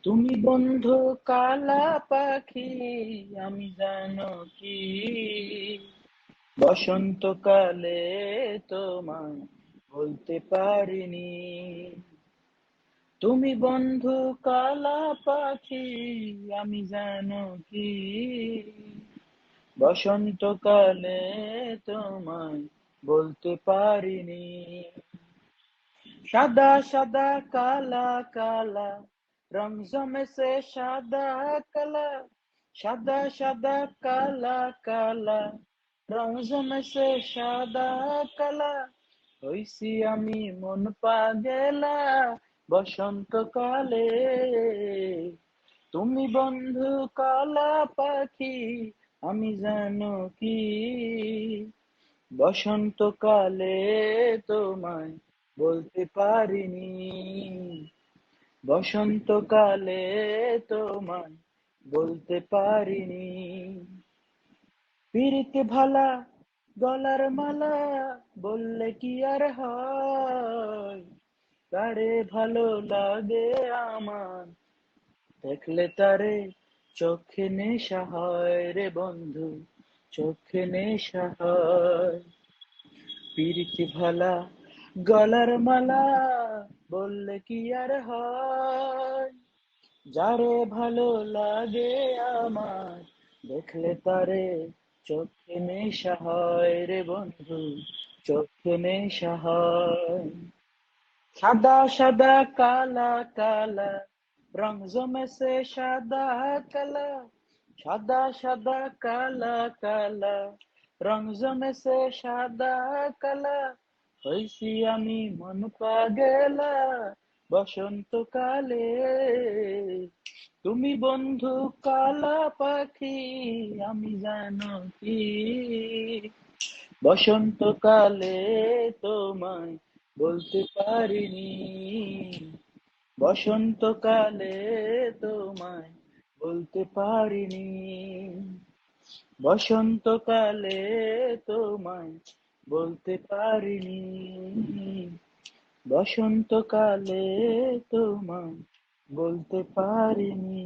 তুমি বন্ধু কালা পাখি, আমি জানো কি বসন্তকালে তোমায় বলতে পারিনি। তুমি বন্ধু কালা পাখি, আমি জানো কি বসন্তকালে তোমায় বলতে পারিনি। সাদা সাদা কালা কালা রং জমেছে সাদা কালা, সাদা সাদা কালা কালা রং জমেছে সাদা কালা। হইছি আমি মন পাগেলা বসন্তকালে। তুমি বন্ধু কালা পাখি, আমি জানো কি বসন্তকালে তোমায় বলতে পারিনি। বসন্তকালে তোমায় বলতে পারিনি। পিরিতে ভালা গলার মালা বললে কি আর হয়, তারে ভালো লাগে আমার দেখলে তারে চোখে নেশা হয় রে বন্ধু, চোখে নেশা হয়। পিরিতি ভালা গলার মালা বললে কি আর হয়, যারে ভালো লাগে আমার দেখলে তারে চোখে নেশা হয় রে বন্ধু, চোখে নেশা হয়। সাদা সাদা কালা কালা রং জমেছে সাদা কালা, সাদা সাদা কালা কালা রং জমেছে সাদা কালা। হইছি আমি মন পাগেলা বসন্তকালে। তুমি বন্ধু কালা পাখি, আমি জানো কি বসন্তকালে তোমায় বলতে পারিনি। বসন্তকালে তোমায় বলতে পারিনি। বসন্তকালে তোমায় বলতে পারিনি। বসন্তকালে তোমায় বলতে পারিনি।